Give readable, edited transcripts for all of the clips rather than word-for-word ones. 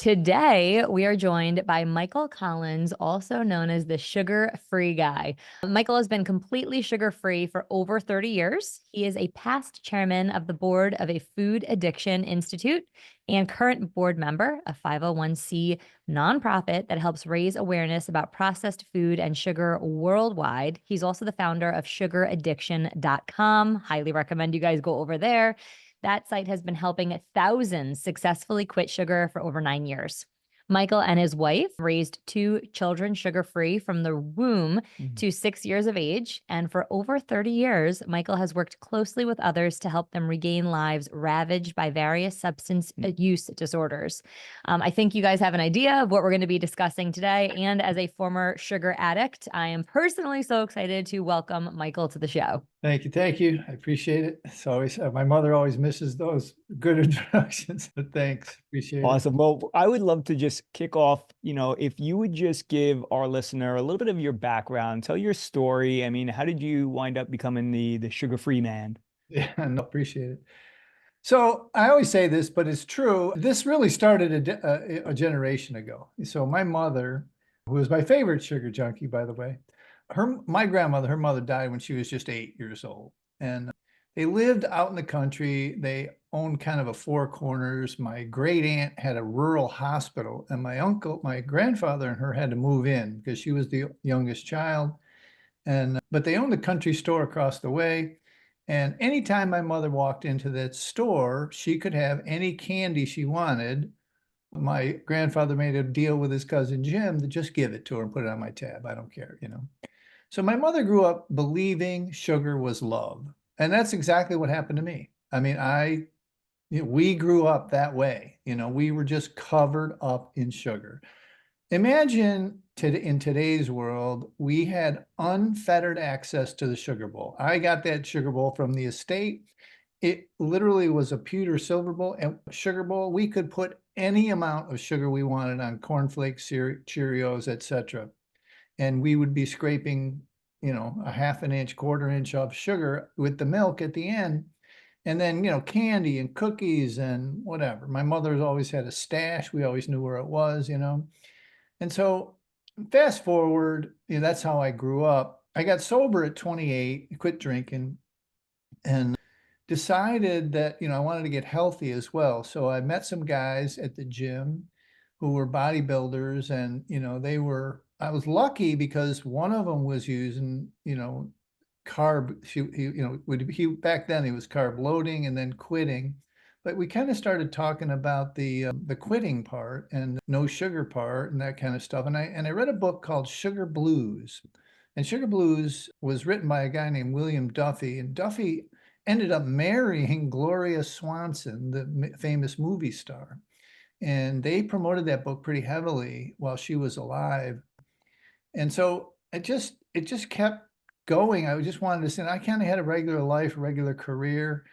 Today, we are joined by Michael Collins, also known as the sugar-free guy. Michael has been completely sugar-free for over 30 years. He is a past chairman of the board of a food addiction institute and current board member, a 501c nonprofit that helps raise awareness about processed food and sugar worldwide. He's also the founder of sugaraddiction.com. Highly recommend you guys go over there. That site has been helping thousands successfully quit sugar for over 9 years. Michael and his wife raised two children sugar-free from the womb to 6 years of age. And for over 30 years, Michael has worked closely with others to help them regain lives ravaged by various substance use disorders. I think you guys have an idea of what we're going to be discussing today. And as a former sugar addict, I am personally so excited to welcome Michael to the show. Thank you. Thank you. I appreciate it. It's always, my mother always misses those good introductions, but thanks. Appreciate it. Awesome. Well, I would love to just kick off, if you would just give our listener a little bit of your background, tell your story. I mean, how did you wind up becoming the sugar-free man? Yeah, no, appreciate it. So I always say this, but it's true. This really started a generation ago. So my mother, who was my favorite sugar junkie, by the way, my grandmother, her mother died when she was just 8 years old. And they lived out in the country. They owned kind of a four corners. My great aunt had a rural hospital, and my grandfather and her had to move in because she was the youngest child. But they owned a country store across the way. And anytime my mother walked into that store, she could have any candy she wanted. My grandfather made a deal with his cousin Jim to just give it to her and put it on my tab. I don't care, So my mother grew up believing sugar was love. And that's exactly what happened to me. I mean, we grew up that way. We were just covered up in sugar. Imagine in today's world, we had unfettered access to the sugar bowl. I got that sugar bowl from the estate. It literally was a pewter silver bowl and sugar bowl. We could put any amount of sugar we wanted on cornflakes, Cheerios, etc. And we would be scraping, a half an inch, quarter inch of sugar with the milk at the end. And then, candy and cookies and whatever. My mother's always had a stash. We always knew where it was, And so fast forward, that's how I grew up. I got sober at 28, quit drinking, and decided that, I wanted to get healthy as well. So I met some guys at the gym who were bodybuilders, and, I was lucky because one of them was using, carb, back then he was carb loading and then quitting. But we kind of started talking about the quitting part and no sugar part and that kind of stuff. And I read a book called Sugar Blues. And Sugar Blues was written by a guy named William Duffy. And Duffy ended up marrying Gloria Swanson, the famous movie star. And they promoted that book pretty heavily while she was alive. And so it just kept going. I just wanted to say, I kind of had a regular life, regular career.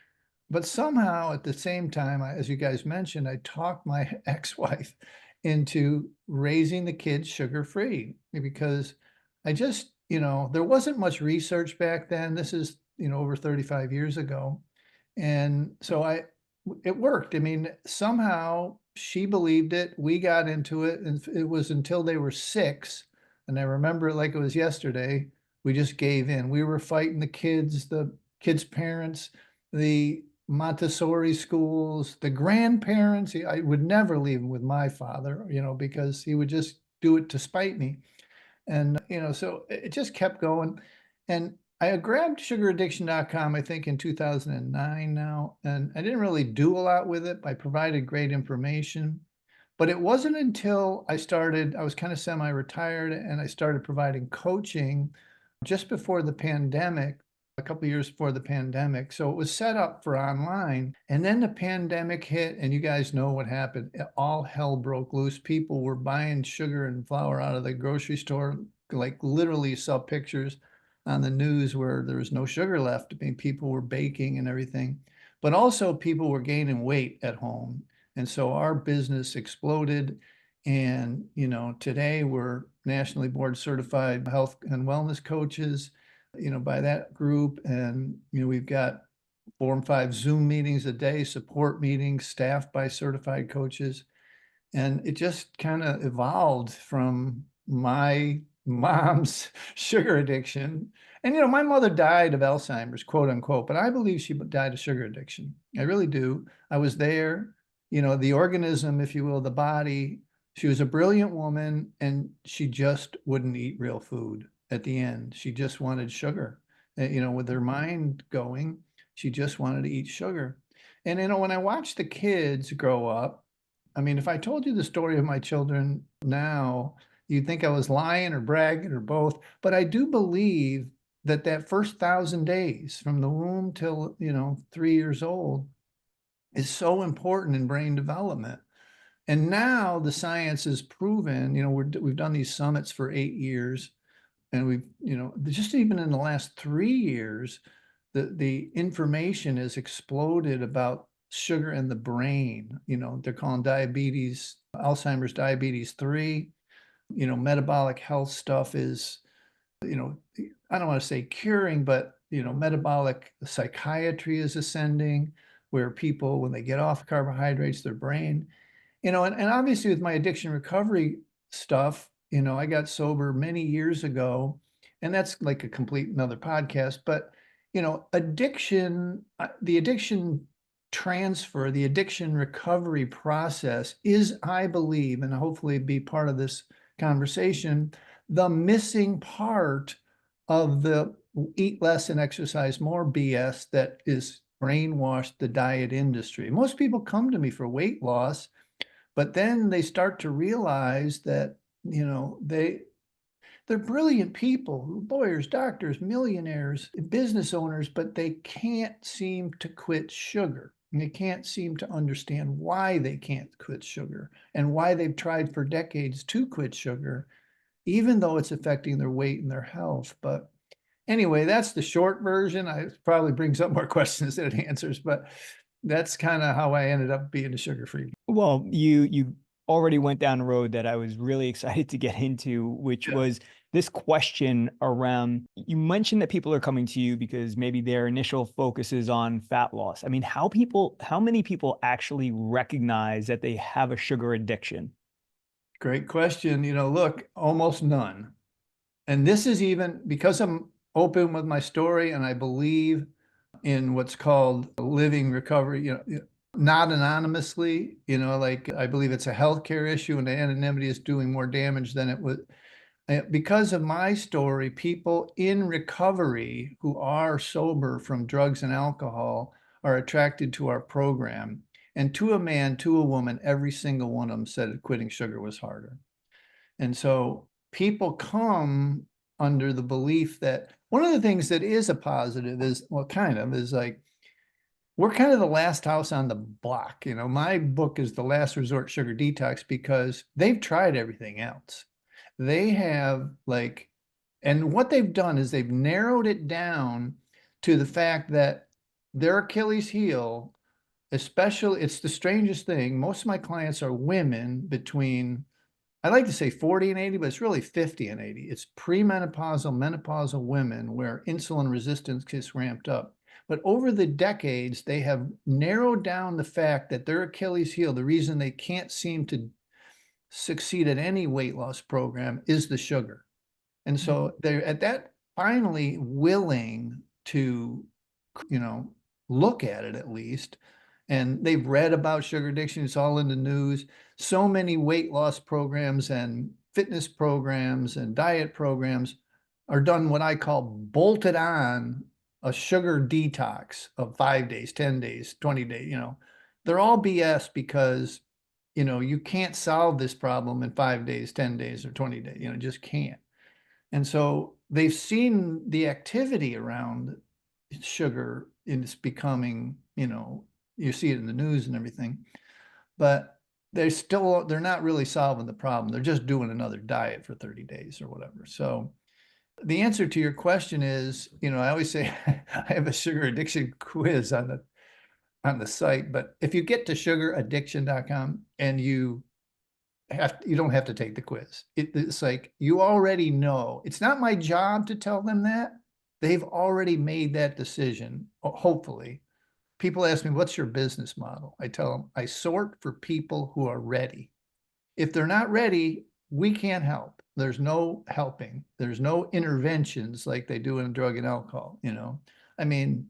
But somehow at the same time, as you guys mentioned, I talked my ex-wife into raising the kids sugar-free because I just, there wasn't much research back then. This is, over 35 years ago. And so it worked. I mean, somehow she believed it. We got into it. And it was until they were 6. And I remember it like it was yesterday. We just gave in. We were fighting the kids' parents, the Montessori schools, the grandparents. I would never leave him with my father, because he would just do it to spite me. And, so it just kept going. And I grabbed sugaraddiction.com, I think in 2009 now, and I didn't really do a lot with it. I provided great information, but it wasn't until I was kind of semi-retired and I started providing coaching just before the pandemic, a couple of years before the pandemic. So it was set up for online. And then the pandemic hit, and you guys know what happened. All hell broke loose. People were buying sugar and flour out of the grocery store, like literally saw pictures on the news where there was no sugar left. I mean, people were baking and everything, but also people were gaining weight at home. And so our business exploded. And, today we're nationally board certified health and wellness coaches, by that group. And, we've got 4 and 5 Zoom meetings a day, support meetings, staffed by certified coaches. And it just kind of evolved from my mom's sugar addiction. And, my mother died of Alzheimer's, quote unquote, but I believe she died of sugar addiction. I really do. I was there, the organism, if you will, the body. She was a brilliant woman, and she just wouldn't eat real food at the end. She just wanted sugar. With her mind going, she just wanted to eat sugar. And, when I watch the kids grow up, I mean, if I told you the story of my children now, you'd think I was lying or bragging or both. But I do believe that that first 1,000 days from the womb till, 3 years old is so important in brain development. And now the science has proven, we've done these summits for 8 years, and we've, just even in the last 3 years, the information has exploded about sugar in the brain. They're calling diabetes, Alzheimer's diabetes 3. Metabolic health stuff is, I don't want to say curing, but, metabolic psychiatry is ascending, where people, when they get off carbohydrates, their brain, and obviously with my addiction recovery stuff, I got sober many years ago, and that's like a complete another podcast. But, addiction, the addiction transfer, the addiction recovery process is, I believe, and hopefully be part of this conversation, the missing part of the eat less and exercise more BS that is brainwashed the diet industry. Most people come to me for weight loss, but then they start to realize that, they're brilliant people, lawyers, doctors, millionaires, business owners, but they can't seem to quit sugar. And they can't seem to understand why they can't quit sugar and why they've tried for decades to quit sugar, even though it's affecting their weight and their health. But anyway, that's the short version. I probably brings up more questions than it answers, but that's kind of how I ended up being a sugar-free. Well, you already went down a road that I was really excited to get into, which was this question around, you mentioned that people are coming to you because maybe their initial focus is on fat loss. I mean, how many people actually recognize that they have a sugar addiction? Great question. Look, almost none. And this is even because I'm open with my story and I believe in what's called living recovery, not anonymously, like I believe it's a healthcare issue, and the anonymity is doing more damage than it would. Because of my story, people in recovery who are sober from drugs and alcohol are attracted to our program. And to a man, to a woman, every single one of them said quitting sugar was harder. And so people come under the belief that one of the things that is a positive is, well, kind of is like, we're kind of the last house on the block. My book is The Last Resort Sugar Detox because they've tried everything else. They have and what they've done is they've narrowed it down to the fact that their Achilles heel, especially, it's the strangest thing. Most of my clients are women between, I like to say 40 and 80, but it's really 50 and 80. It's premenopausal, menopausal women where insulin resistance gets ramped up. But over the decades, they have narrowed down the fact that their Achilles heel, the reason they can't seem to succeed at any weight loss program, is the sugar. And so they're at that finally willing to, look at it at least. And they've read about sugar addiction. It's all in the news. So many weight loss programs and fitness programs and diet programs are done what I call bolted on a sugar detox of 5 days, 10 days, 20 days. They're all BS because, you can't solve this problem in 5 days, 10 days, or 20 days. Just can't. And so they've seen the activity around sugar, and it's becoming, you see it in the news and everything, but they're not really solving the problem. They're just doing another diet for 30 days or whatever. So the answer to your question is, I always say I have a sugar addiction quiz on the site, but if you get to sugaraddiction.com and you don't have to take the quiz. It's like, you already know. It's not my job to tell them that. They've already made that decision, hopefully. People ask me, what's your business model? I tell them, I sort for people who are ready. if they're not ready, we can't help. There's no helping. There's no interventions like they do in drug and alcohol, you know. I mean,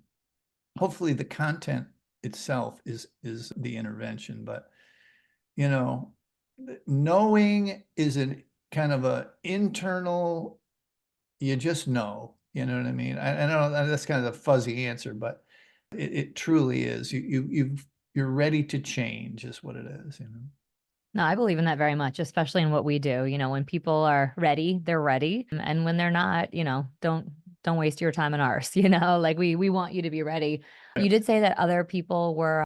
hopefully the content itself is the intervention, but you know, knowing is an kind of a internal, you just know, you know what I mean? I know that's kind of a fuzzy answer, but it truly is. You're ready to change is what it is, you know. No, I believe in that very much, especially in what we do. You know, when people are ready, they're ready. And when they're not, you know, don't waste your time and ours, you know, like we want you to be ready. You did say that other people were,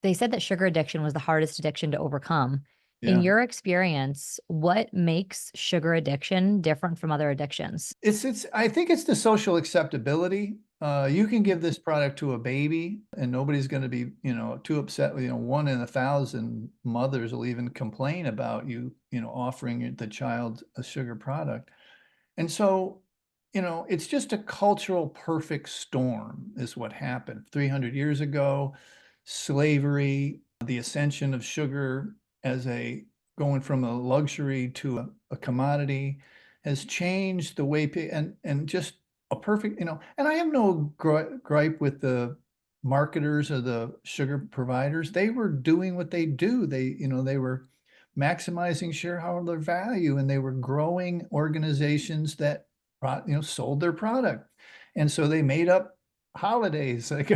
they said that sugar addiction was the hardest addiction to overcome. In Yeah. your experience, what makes sugar addiction different from other addictions? I think it's the social acceptability. You can give this product to a baby and nobody's going to be, you know, too upset. You know, 1 in 1,000 mothers will even complain about you, you know, offering the child a sugar product. And so, you know, it's just a cultural perfect storm is what happened 300 years ago. Slavery, the ascension of sugar as a going from a luxury to a commodity has changed the way and just a perfect, you know, and I have no gripe with the marketers or the sugar providers. They were doing what they do. They, you know, they were maximizing shareholder value and they were growing organizations that, you know, sold their product. And so they made up holidays. Like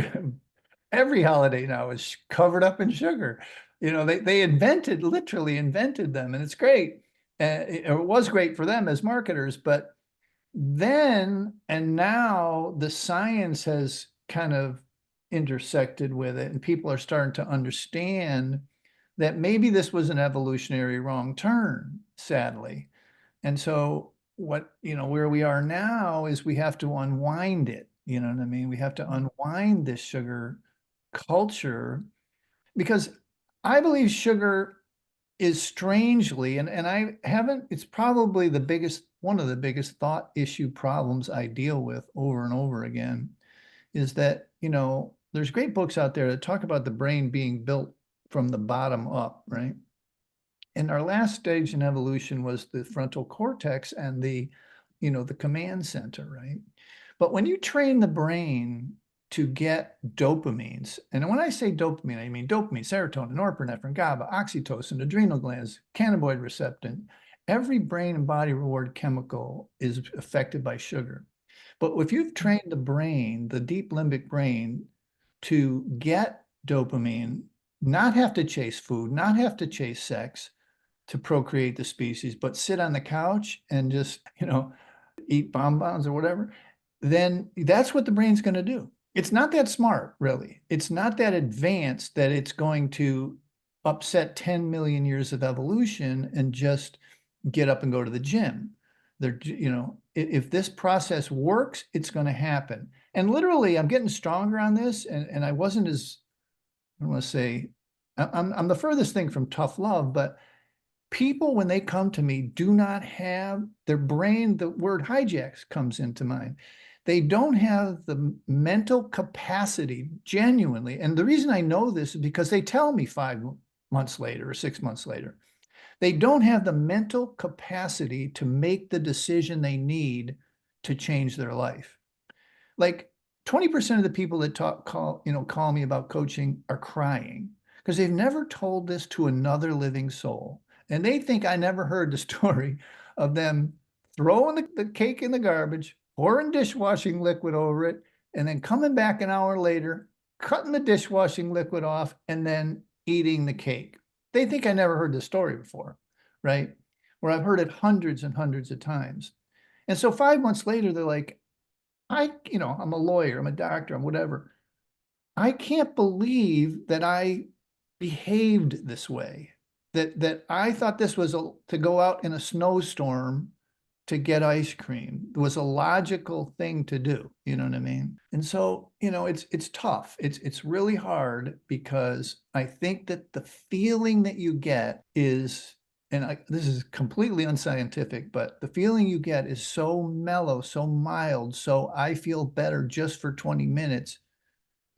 every holiday now is covered up in sugar. You know, they literally invented them, and it's great. It was great for them as marketers, but then and now the science has kind of intersected with it, and people are starting to understand that maybe this was an evolutionary wrong turn, sadly. And so what, you know, where we are now is we have to unwind it. You know what I mean? We have to unwind this sugar culture because I believe sugar is strangely, and I haven't, it's probably the biggest, one of the biggest thought issue problems I deal with over and over again is that, you know, there's great books out there that talk about the brain being built from the bottom up, right? And our last stage in evolution was the frontal cortex and the, you know, the command center, right? But when you train the brain to get dopamines, and when I say dopamine, I mean dopamine, serotonin, norepinephrine, GABA, oxytocin, adrenal glands, cannabinoid receptor, every brain and body reward chemical is affected by sugar. But if you've trained the brain, the deep limbic brain, to get dopamine, not have to chase food, not have to chase sex to procreate the species, but sit on the couch and just, you know, eat bonbons or whatever, then that's what the brain's going to do. It's not that smart, really. It's not that advanced that it's going to upset 10 million years of evolution and just get up and go to the gym. They're, you know, if this process works, it's going to happen. And literally, I'm getting stronger on this, and I wasn't as, I don't want to say, I'm the furthest thing from tough love, but people, when they come to me, do not have their brain, the word hijacks comes into mind. They don't have the mental capacity genuinely. And the reason I know this is because they tell me 5 months later or 6 months later. They don't have the mental capacity to make the decision they need to change their life. Like 20% of the people that call me about coaching are crying because they've never told this to another living soul. And they think I never heard the story of them throwing the cake in the garbage, pouring dishwashing liquid over it, and then coming back an hour later, cutting the dishwashing liquid off, and then eating the cake. They think I never heard the story before, right? Where I've heard it hundreds and hundreds of times. And so 5 months later, they're like, I'm a lawyer, I'm a doctor, I'm whatever. I can't believe that I behaved this way. That I thought this was to go out in a snowstorm to get ice cream. It was a logical thing to do. You know what I mean? And so, you know, it's tough. It's really hard because I think that the feeling that you get is, and this is completely unscientific, but the feeling you get is so mellow, so mild, so I feel better just for 20 minutes,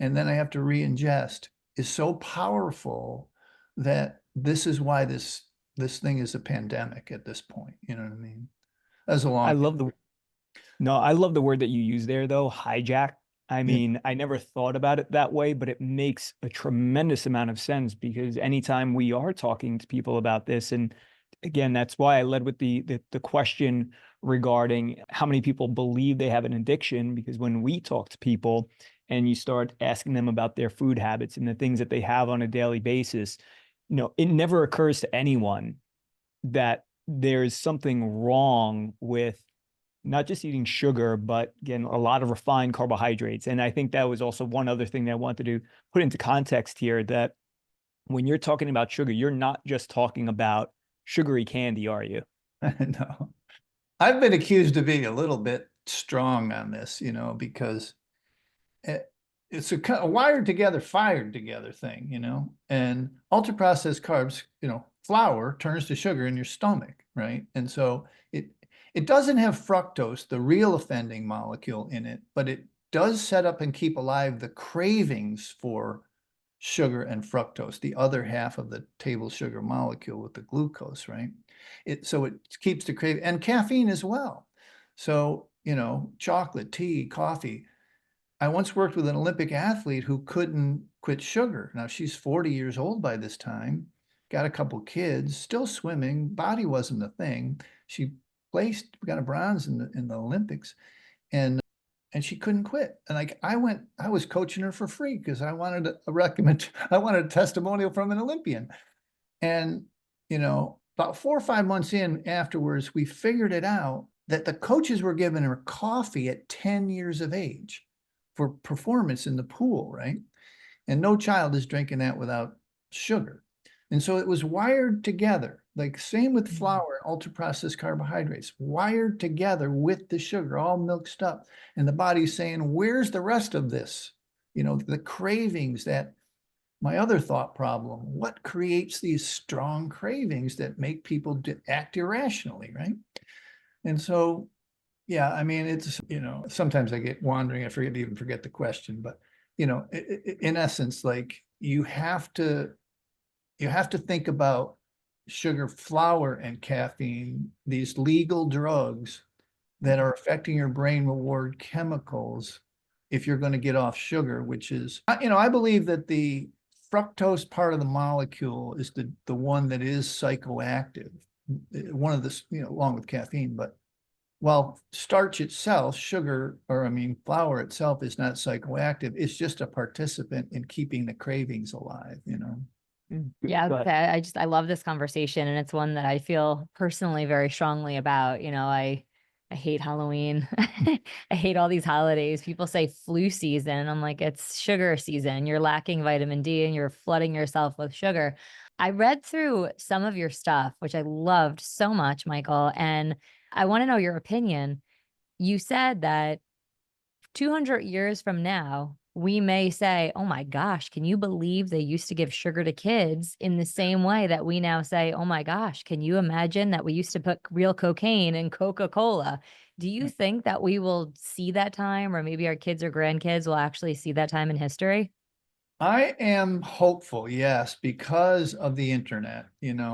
and then I have to re-ingest, is so powerful that this is why this this thing is a pandemic at this point. You know what I mean? That's a long. I love the word that you use there, though, hijack. I mean, I never thought about it that way, but it makes a tremendous amount of sense, because anytime we are talking to people about this, and again, that's why I led with the question regarding how many people believe they have an addiction, because when we talk to people and you start asking them about their food habits and the things that they have on a daily basis, it never occurs to anyone that there's something wrong with not just eating sugar, but again, a lot of refined carbohydrates. And I think that was also one other thing that I wanted to put into context here, that when you're talking about sugar, you're not just talking about sugary candy, are you? No, I've been accused of being a little bit strong on this, because it's a wired together, fired together thing, and ultra processed carbs, flour turns to sugar in your stomach, right? And so it doesn't have fructose, the real offending molecule, in it, but it does set up and keep alive the cravings for sugar and fructose, the other half of the table sugar molecule with the glucose, right? So it keeps the craving, and caffeine as well. So, chocolate, tea, coffee. I once worked with an Olympic athlete who couldn't quit sugar. Now she's 40 years old by this time, got a couple kids, still swimming, body wasn't a thing. She got a bronze in the Olympics, and she couldn't quit. And I was coaching her for free because I wanted a testimonial from an Olympian. And, about 4 or 5 months in afterwards, we figured it out that the coaches were giving her coffee at 10 years of age for performance in the pool, right? And no child is drinking that without sugar. And so it was wired together, like same with flour, ultra processed carbohydrates, wired together with the sugar, all mixed up. And the body's saying, where's the rest of this? The cravings, that my other thought problem, what creates these strong cravings that make people act irrationally, right? And so, yeah, I mean, it's, sometimes I get wandering, I forget the question, but, in essence, like you have to think about sugar, flour, and caffeine, these legal drugs that are affecting your brain reward chemicals if you're going to get off sugar, which is, I believe that the fructose part of the molecule is the one that is psychoactive, one of the, along with caffeine. But while starch itself, flour itself is not psychoactive, it's just a participant in keeping the cravings alive, Yeah, I love this conversation, and it's one that I feel personally very strongly about. I hate Halloween. I hate all these holidays. People say flu season. I'm like, it's sugar season. You're lacking vitamin D and you're flooding yourself with sugar. I read through some of your stuff, which I loved so much, Michael, and I want to know your opinion. You said that 200 years from now, we may say, oh my gosh, can you believe they used to give sugar to kids, in the same way that we now say, oh my gosh, can you imagine that we used to put real cocaine in Coca-Cola? Do you think that we will see that time, or maybe our kids or grandkids will actually see that time in history? I am hopeful, yes, because of the internet,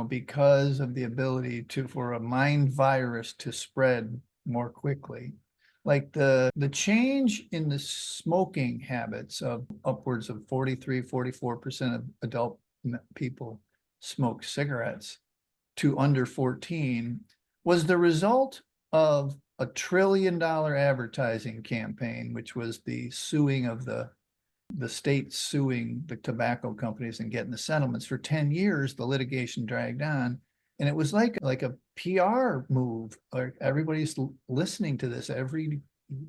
because of the ability for a mind virus to spread more quickly. Like the change in the smoking habits of upwards of 44% of adult people smoke cigarettes to under 14 was the result of a $1 trillion advertising campaign, which was the suing of the state suing the tobacco companies and getting the settlements. For 10 years, the litigation dragged on. And it was like a PR move. Like everybody's listening to this every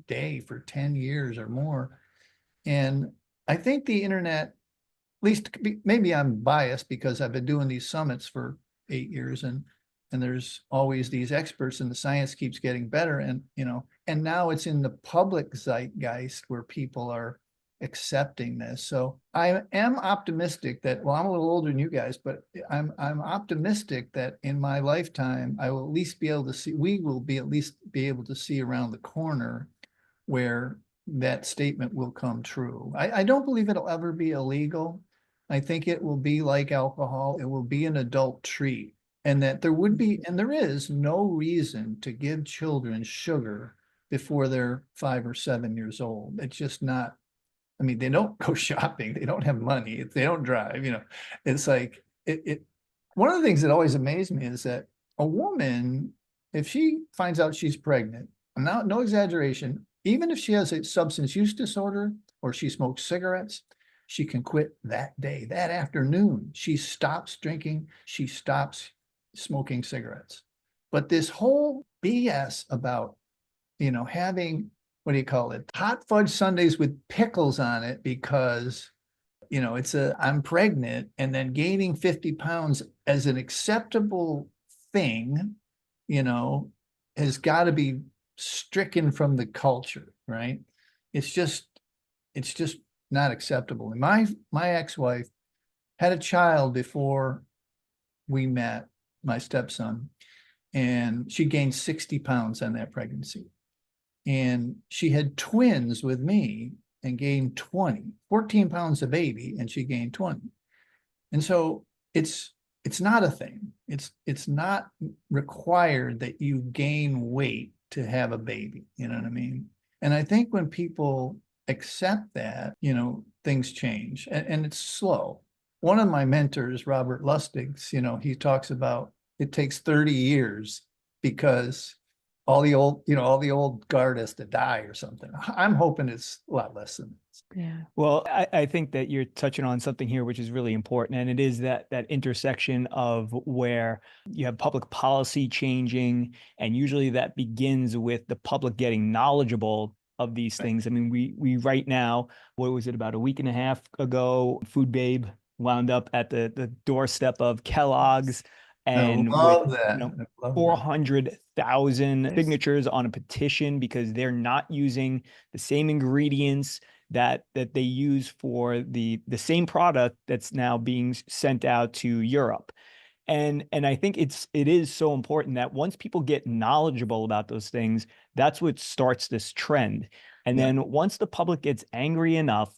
day for 10 years or more. And I think the internet, at least maybe I'm biased because I've been doing these summits for 8 years, and there's always these experts, and the science keeps getting better. And, and now it's in the public zeitgeist where people are accepting this. So I am optimistic that, well, I'm a little older than you guys, but I'm optimistic that in my lifetime, I will at least be able to see, we will be at least be able to see around the corner where that statement will come true. I don't believe it'll ever be illegal. I think it will be like alcohol. It will be an adult treat. and that there would be, and there is no reason to give children sugar before they're 5 or 7 years old. It's just not, I mean, they don't go shopping, they don't have money, they don't drive, it's like, one of the things that always amazed me is that a woman, if she finds out she's pregnant, no exaggeration, even if she has a substance use disorder or she smokes cigarettes, she can quit that day, that afternoon. She stops drinking, she stops smoking cigarettes. But this whole BS about, having, what do you call it? Hot fudge sundaes with pickles on it because, I'm pregnant, and then gaining 50 pounds as an acceptable thing, has got to be stricken from the culture, right? It's just not acceptable. And my ex-wife had a child before we met, my stepson, and she gained 60 pounds on that pregnancy. And she had twins with me and gained 14 pounds a baby, and she gained 20. And so it's not a thing. It's not required that you gain weight to have a baby. You know what I mean? And I think when people accept that, things change, and it's slow. One of my mentors, Robert Lustig's, he talks about it takes 30 years because all the old guard has to die or something. I'm hoping it's a lot less than this. Yeah. Well, I think that you're touching on something here, which is really important. And it is that intersection of where you have public policy changing, and usually that begins with the public getting knowledgeable of these things. I mean, we right now, what was it, about a week and a half ago, Food Babe wound up at the doorstep of Kellogg's, and I love with that. 400,000 signatures on a petition because they're not using the same ingredients that they use for the same product that's now being sent out to Europe. And I think it is so important that once people get knowledgeable about those things, that's what starts this trend. And then once the public gets angry enough,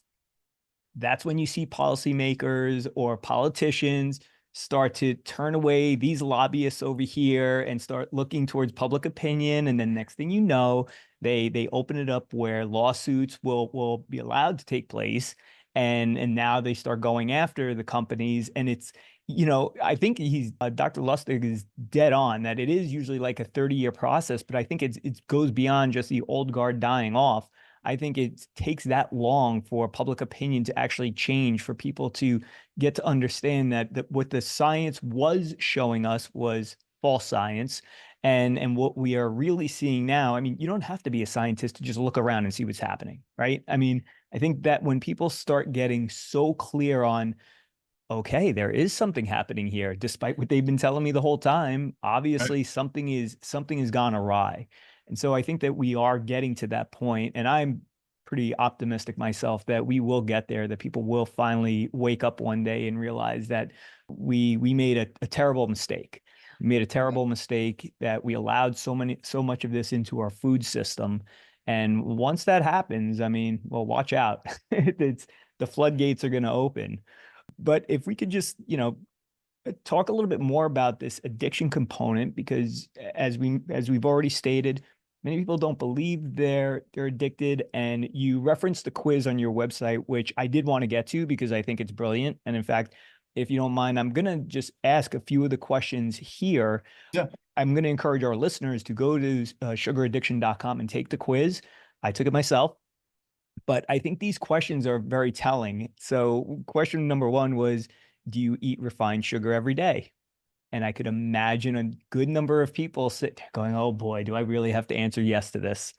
that's when you see policymakers or politicians start to turn away these lobbyists over here and start looking towards public opinion. And then next thing you know, they open it up where lawsuits will be allowed to take place. And now they start going after the companies. And it's, I think Dr. Lustig is dead on that it is usually like a 30-year process, but I think it goes beyond just the old guard dying off. I think it takes that long for public opinion to actually change, for people to get to understand that what the science was showing us was false science. And what we are really seeing now, I mean, you don't have to be a scientist to just look around and see what's happening, right? I mean, I think that when people start getting so clear on, okay, there is something happening here, despite what they've been telling me the whole time, obviously something has gone awry. And so I think that we are getting to that point, and I'm pretty optimistic myself that we will get there, that people will finally wake up one day and realize that we made a terrible mistake. We made a terrible mistake that we allowed so much of this into our food system. And once that happens, I mean, well, watch out. The floodgates are going to open. But if we could just, talk a little bit more about this addiction component, because as we've already stated, many people don't believe they're addicted. And you referenced the quiz on your website, which I did want to get to because I think it's brilliant. And in fact, if you don't mind, I'm going to just ask a few of the questions here. Yeah. I'm going to encourage our listeners to go to sugaraddiction.com and take the quiz. I took it myself. But I think these questions are very telling. So question number one was, do you eat refined sugar every day? And I could imagine a good number of people sit there going, oh boy, do I really have to answer yes to this?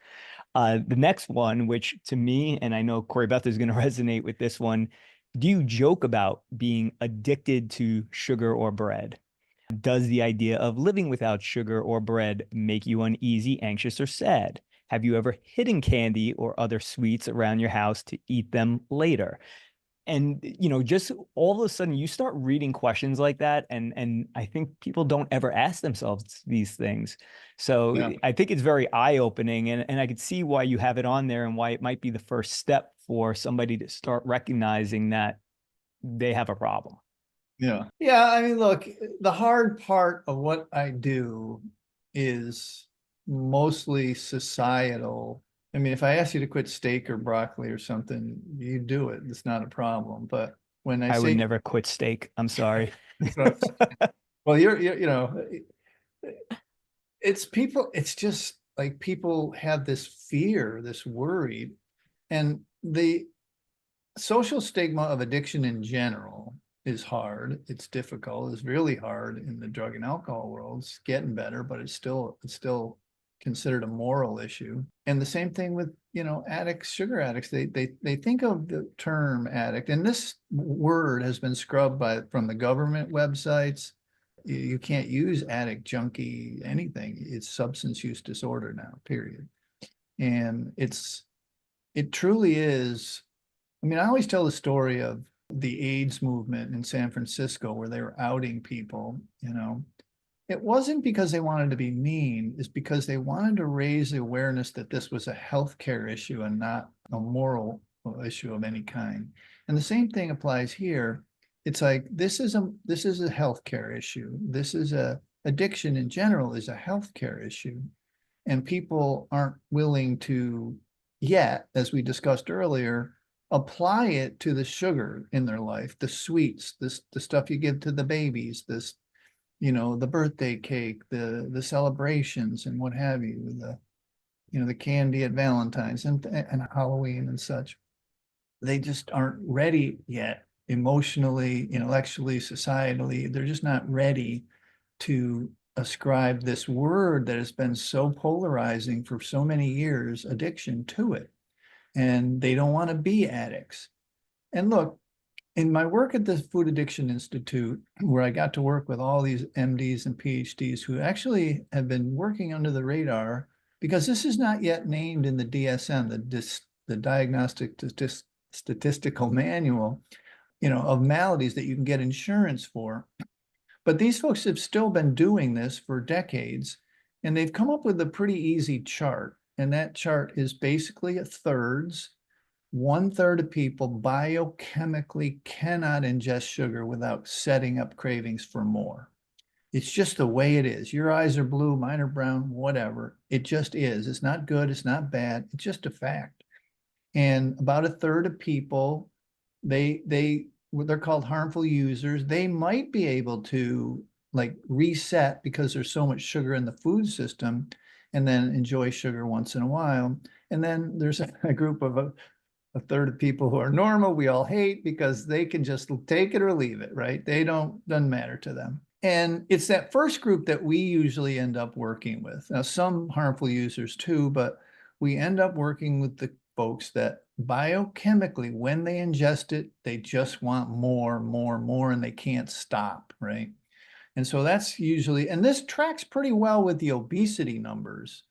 The next one, which to me, and I know Corrie-Beth is going to resonate with this one, do you joke about being addicted to sugar or bread? Does the idea of living without sugar or bread make you uneasy, anxious, or sad? Have you ever hidden candy or other sweets around your house to eat them later? And, just all of a sudden you start reading questions like that. And I think people don't ever ask themselves these things. So I think it's very eye-opening, and I could see why you have it on there and why it might be the first step for somebody to start recognizing that they have a problem. Yeah. Yeah. I mean, look, the hard part of what I do is mostly societal. I mean, if I ask you to quit steak or broccoli or something, you do it. It's not a problem. But when I I would say, never quit steak. I'm sorry. well, you know, it's people, it's just like people have this fear, this worry, and the social stigma of addiction in general is hard. It's difficult. It's really hard in the drug and alcohol world. It's getting better, but it's still considered a moral issue. And the same thing with, you know, addicts, sugar addicts. They think of the term addict, and this word has been scrubbed from the government websites. You can't use addict, junkie, anything. It's substance use disorder now, period. And it truly is. I mean, I always tell the story of the AIDS movement in San Francisco where they were outing people, you know. It wasn't because they wanted to be mean, it's because they wanted to raise the awareness that this was a healthcare issue and not a moral issue of any kind. And the same thing applies here. It's like this is a healthcare issue. This is addiction in general is a healthcare issue. And people aren't willing to yet, as we discussed earlier, apply it to the sugar in their life, the sweets, the stuff you give to the babies, this, you know, the birthday cake, the celebrations and what have you, the candy at Valentine's and Halloween and such. They just aren't ready yet, emotionally, intellectually, societally. They're just not ready to ascribe this word that has been so polarizing for so many years, addiction, to it. And they don't want to be addicts. And look, in my work at the Food Addiction Institute, where I got to work with all these MDs and PhDs who actually have been working under the radar, because this is not yet named in the DSM, the Diagnostic Statistical Manual, you know, of maladies that you can get insurance for. But these folks have still been doing this for decades, and they've come up with a pretty easy chart. And that chart is basically a thirds. 1/3 of people biochemically cannot ingest sugar without setting up cravings for more. It's just the way it is. Your eyes are blue, mine are brown, whatever. It just is. It's not good. It's not bad. It's just a fact. And about 1/3 of people, they're called harmful users. They might be able to like reset because there's so much sugar in the food system and then enjoy sugar once in a while. And then there's a group of a third of people who are normal, we all hate because they can just take it or leave it, right? Doesn't matter to them. And it's that first group that we usually end up working with. Now, some harmful users too, but we end up working with the folks that biochemically, when they ingest it, they just want more, and they can't stop, right? And so that's usually, and this tracks pretty well with the obesity numbers.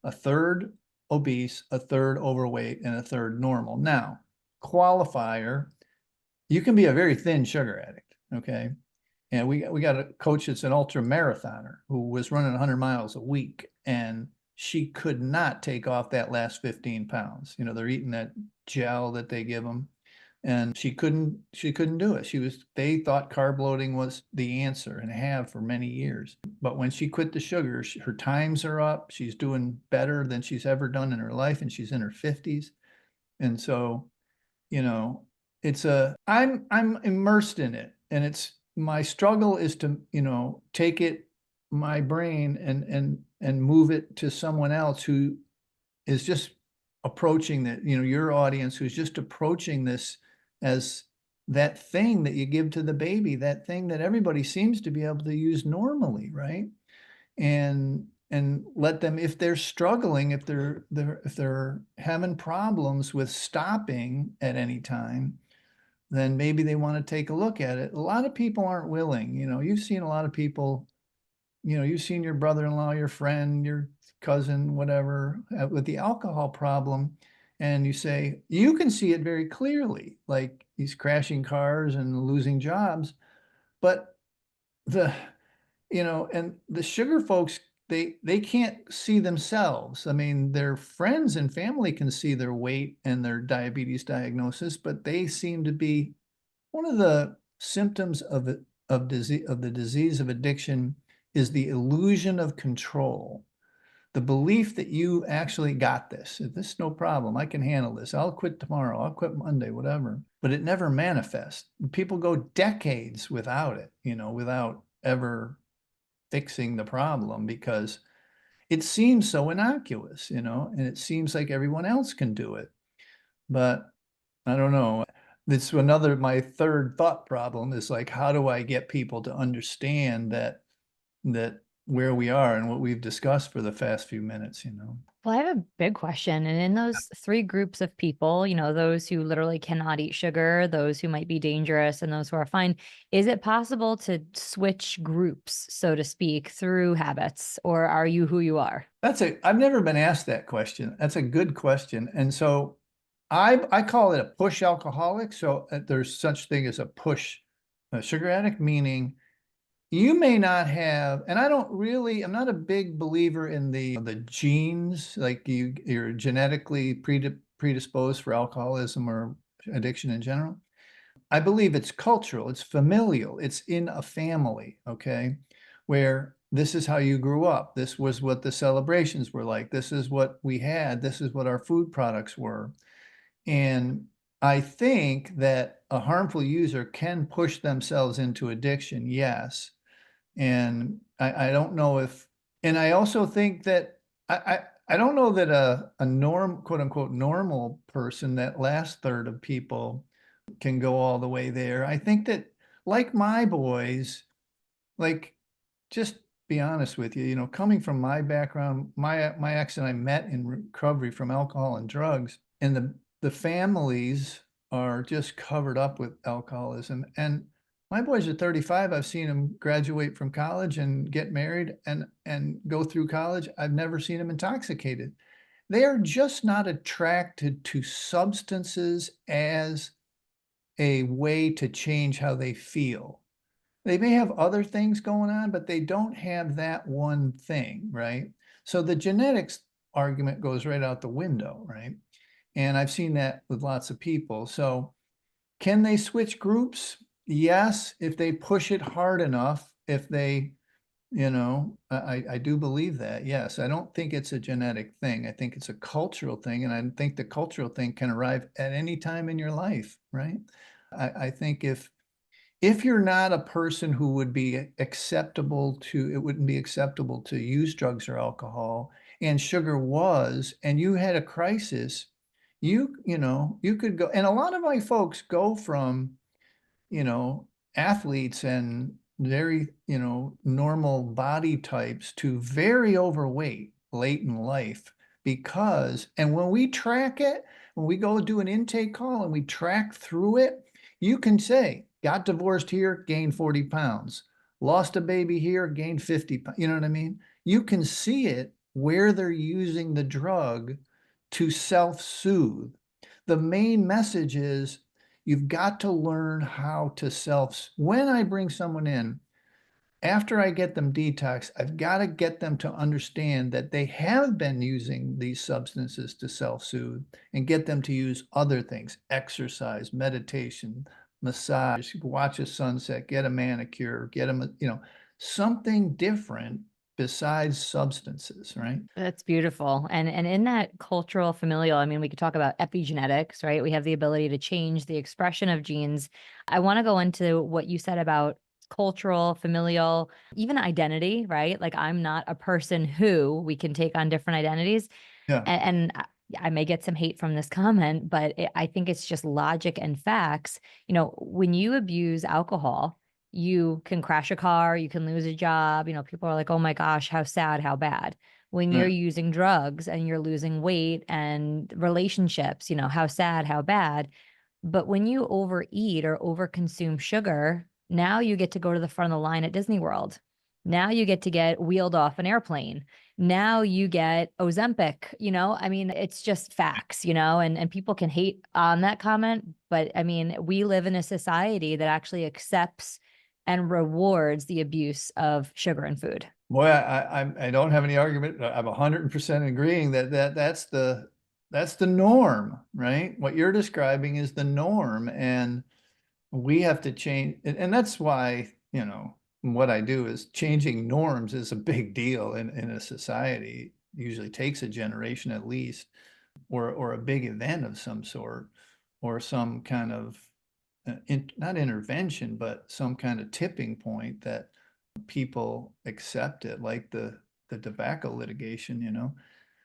1/3 obese, 1/3 overweight, and 1/3 normal. Now, qualifier, you can be a very thin sugar addict, okay? And we got a coach that's an ultra marathoner who was running 100 miles a week, and she could not take off that last 15 pounds. You know, they're eating that gel that they give them, and she couldn't do it. They thought carb loading was the answer and have for many years. But when she quit the sugar, her times are up. She's doing better than she's ever done in her life, and she's in her 50s. And so, you know, I'm immersed in it, and it's my struggle is to, you know, take it, my brain, and move it to someone else who is just approaching that, you know, your audience who's just approaching this as that thing that you give to the baby, that thing that everybody seems to be able to use normally, right? And let them, if they're struggling, if they're having problems with stopping at any time, then maybe they want to take a look at it. A lot of people aren't willing. You know, you've seen a lot of people, you know, you've seen your brother-in-law, your friend, your cousin, whatever, with the alcohol problem. And you say, you can see it very clearly, like he's crashing cars and losing jobs. But and the sugar folks, they can't see themselves. I mean, their friends and family can see their weight and their diabetes diagnosis, but they seem to be one of the symptoms of of the disease of addiction is the illusion of control. The belief that you actually got this is no problem. I can handle this. I'll quit tomorrow. I'll quit Monday, whatever. But it never manifests. People go decades without it, without ever fixing the problem, because it seems so innocuous, and it seems like everyone else can do it. But I don't know. That's my third thought problem is like, how do I get people to understand that where we are and what we've discussed for the past few minutes, Well, I have a big question. And in those three groups of people, those who literally cannot eat sugar, those who might be dangerous, and those who are fine, is it possible to switch groups, so to speak, through habits, or are you who you are? I've never been asked that question. That's a good question. And so I call it a push alcoholic. So there's such thing as a push sugar addict, meaning you may not have, and I'm not a big believer in the genes, like you're genetically predisposed for alcoholism or addiction in general. I believe it's cultural, it's familial, it's in a family, okay, where this is how you grew up. This was what the celebrations were like. This is what we had. This is what our food products were. And I think that a harmful user can push themselves into addiction, yes. And I don't know if, and I also think that I don't know that a quote unquote normal person, that last third of people, can go all the way there. I think that, like my boys, like, just be honest with you, coming from my background, my ex and I met in recovery from alcohol and drugs, and the families are just covered up with alcoholism. And my boys are 35. I've seen them graduate from college and get married and go through college. I've never seen them intoxicated. They are just not attracted to substances as a way to change how they feel. They may have other things going on, but they don't have that one thing, right? So the genetics argument goes right out the window, right? And I've seen that with lots of people. So can they switch groups? Yes, if they push it hard enough, if they, I do believe that. Yes, I don't think it's a genetic thing. I think it's a cultural thing. And I think the cultural thing can arrive at any time in your life, right? I think if you're not a person who would be acceptable to, it wouldn't be acceptable to use drugs or alcohol, and sugar was, and you had a crisis, you could go. And a lot of my folks go from, athletes and very, normal body types to very overweight late in life, because, and when we track it, when we go do an intake call and we track through it, you can say, got divorced here, gained 40 pounds, lost a baby here, gained 50 pounds. You know what I mean? You can see it where they're using the drug to self-soothe. The main message is you've got to learn how to when I bring someone in, after I get them detox, I've got to get them to understand that they have been using these substances to self-soothe, and get them to use other things: exercise, meditation, massage, watch a sunset, get a manicure, get them, something different besides substances, right? That's beautiful. And in that cultural familial, I mean, we could talk about epigenetics, right? We have the ability to change the expression of genes. I want to go into what you said about cultural, familial, even identity, right? Like, I'm not a person who, we can take on different identities. Yeah. And I may get some hate from this comment, but I think it's just logic and facts. When you abuse alcohol, you can crash a car, you can lose a job. People are like, oh my gosh, how sad, how bad. When you're Right. using drugs and you're losing weight and relationships, how sad, how bad. But when you overeat or overconsume sugar, now you get to go to the front of the line at Disney World. Now you get to get wheeled off an airplane. Now you get Ozempic, I mean, it's just facts, and people can hate on that comment. But I mean, we live in a society that actually accepts and rewards the abuse of sugar and food. Boy, I don't have any argument. I'm 100% agreeing that that's the norm, right? What you're describing is the norm, and we have to change. And that's why what I do is changing norms is a big deal in a society. Usually takes a generation at least, or a big event of some sort, or some kind of not intervention, but some kind of tipping point that people accept it, like the tobacco litigation.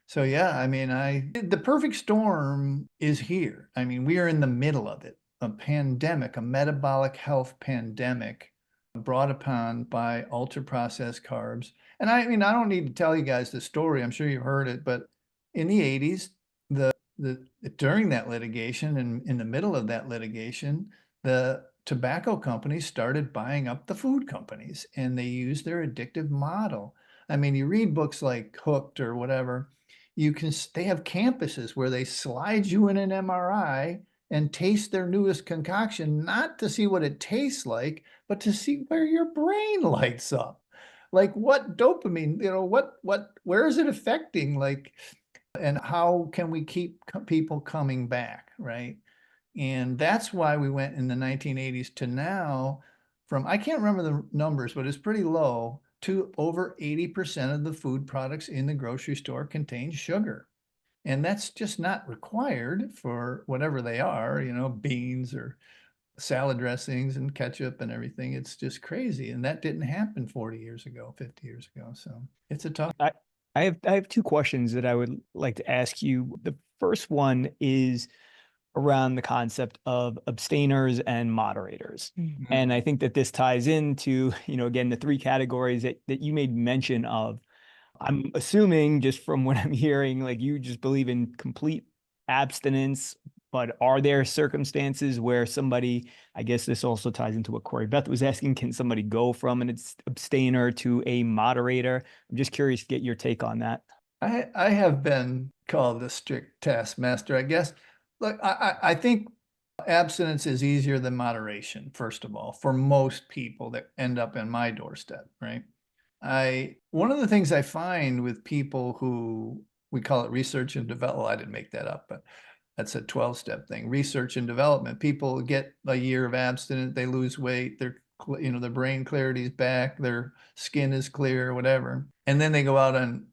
So yeah, I mean, the perfect storm is here. I mean, we are in the middle of it, a pandemic, a metabolic health pandemic brought upon by ultra processed carbs. And I mean, I don't need to tell you guys the story. I'm sure you've heard it, but in the 80s, the during that litigation and in the middle of that litigation, the tobacco companies started buying up the food companies, and they used their addictive model. I mean, you read books like Hooked or whatever, they have campuses where they slide you in an MRI and taste their newest concoction, not to see what it tastes like, but to see where your brain lights up. Like what dopamine, where is it affecting? Like, and how can we keep people coming back, right? And that's why we went in the 1980s to now from, I can't remember the numbers, but it's pretty low, to over 80% of the food products in the grocery store contain sugar. And that's just not required for whatever they are, beans or salad dressings and ketchup and everything. It's just crazy. And that didn't happen 40 years ago, 50 years ago. So it's a tough. I have two questions that I would like to ask you. The first one is around the concept of abstainers and moderators. And I think that this ties into, again, the three categories that you made mention of. I'm assuming just from what I'm hearing, like you just believe in complete abstinence, but are there circumstances where somebody, I guess this also ties into what Corrie-Beth was asking, can somebody go from an abstainer to a moderator? I'm just curious to get your take on that. I have been called a strict taskmaster, I guess. Look, I think abstinence is easier than moderation, first of all, for most people that end up in my doorstep, right? One of the things I find with people who, we call it research and development, I didn't make that up, but that's a 12-step thing, research and development. People get a year of abstinence, they lose weight, their brain clarity is back, their skin is clear, whatever. And then they go out and,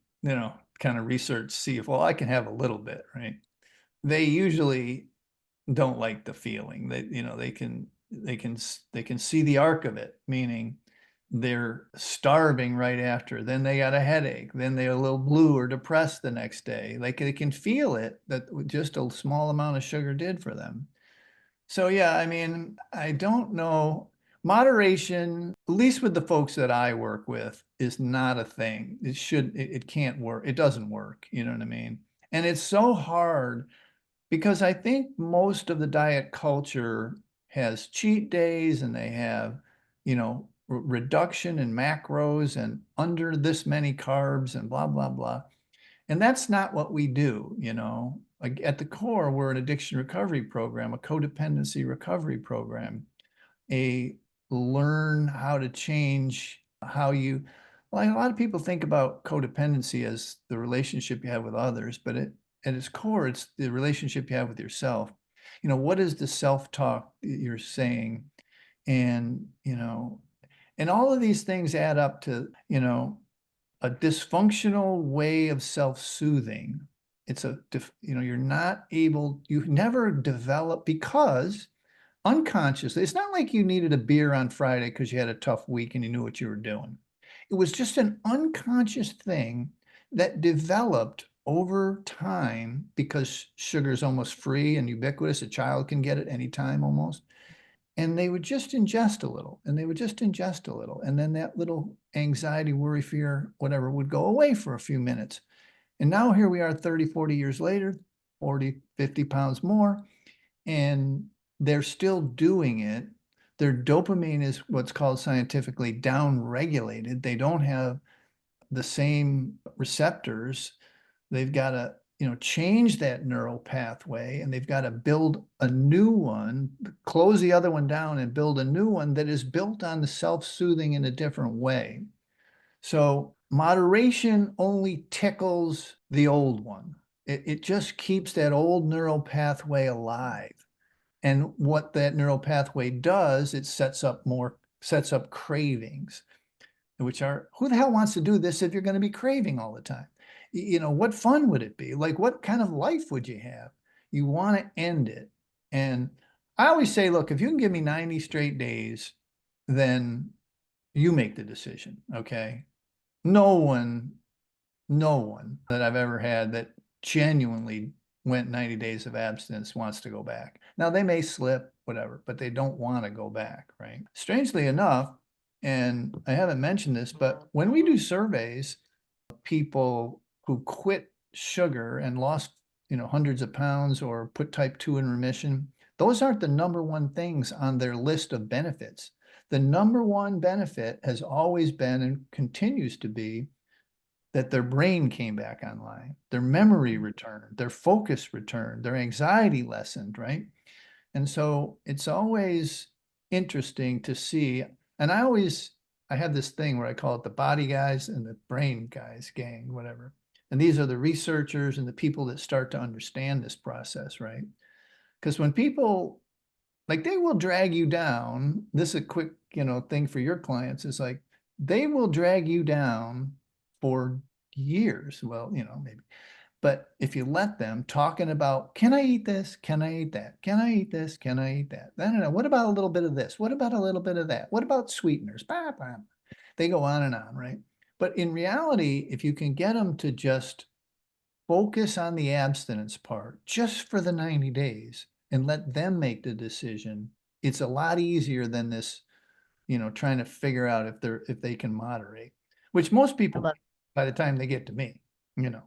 kind of research, see if, well, I can have a little bit, right? They usually don't like the feeling that, they can see the arc of it, meaning they're starving right after, then they got a headache, then they're a little blue or depressed the next day. Like they can feel it, that just a small amount of sugar did for them. So yeah, I mean, I don't know. Moderation, at least with the folks that I work with, is not a thing. It can't work. It doesn't work. You know what I mean? And it's so hard because I think most of the diet culture has cheat days, and they have, reduction in macros and under this many carbs and blah, blah, blah. And that's not what we do, Like at the core, we're an addiction recovery program, a codependency recovery program, a learn how to change how you, like a lot of people think about codependency as the relationship you have with others, but at its core, it's the relationship you have with yourself. What is the self-talk you're saying? And, and all of these things add up to, a dysfunctional way of self-soothing. It's you're not able, you never develop, because unconsciously, it's not like you needed a beer on Friday because you had a tough week and you knew what you were doing. It was just an unconscious thing that developed over time because sugar is almost free and ubiquitous. A child can get it anytime almost. And they would just ingest a little, and they would just ingest a little. And then that little anxiety, worry, fear, whatever would go away for a few minutes. And now here we are 30, 40 years later, 40, 50 pounds more, and they're still doing it. Their dopamine is what's called scientifically down-regulated. They don't have the same receptors. They've got to, change that neural pathway, and they've got to build a new one, close the other one down and build a new one that is built on the self-soothing in a different way. So moderation only tickles the old one. It just keeps that old neural pathway alive. And what that neural pathway does, it sets up more sets up cravings, which are, who the hell wants to do this if you're going to be craving all the time? You know, what fun would it be? Like, what kind of life would you have? You want to end it. And I always say, look, if you can give me 90 straight days, then you make the decision. Okay. No one that I've ever had that genuinely went 90 days of abstinence wants to go back. Now they may slip, whatever, but they don't want to go back, right? Strangely enough, and I haven't mentioned this, but when we do surveys of people who quit sugar and lost, you know, hundreds of pounds or put type 2 in remission, those aren't the number one things on their list of benefits. The number one benefit has always been and continues to be that their brain came back online, their memory returned, their focus returned, their anxiety lessened, right? And so it's always interesting to see. And I have this thing where I call it the body guys and the brain guys gang, whatever. And these are the researchers and the people that start to understand this process, right? Because when people, like, they will drag you down. This is a quick, you know, thing for your clients. Is like, they will drag you down for years. Well, you know, maybe. But if you let them talking about, can I eat this? Can I eat that? Can I eat this? Can I eat that? I don't know. What about a little bit of this? What about a little bit of that? What about sweeteners? Bah, bah. They go on and on, right? But in reality, if you can get them to just focus on the abstinence part just for the 90 days and let them make the decision, it's a lot easier than this, you know, trying to figure out if they can moderate, which most people by the time they get to me, you know.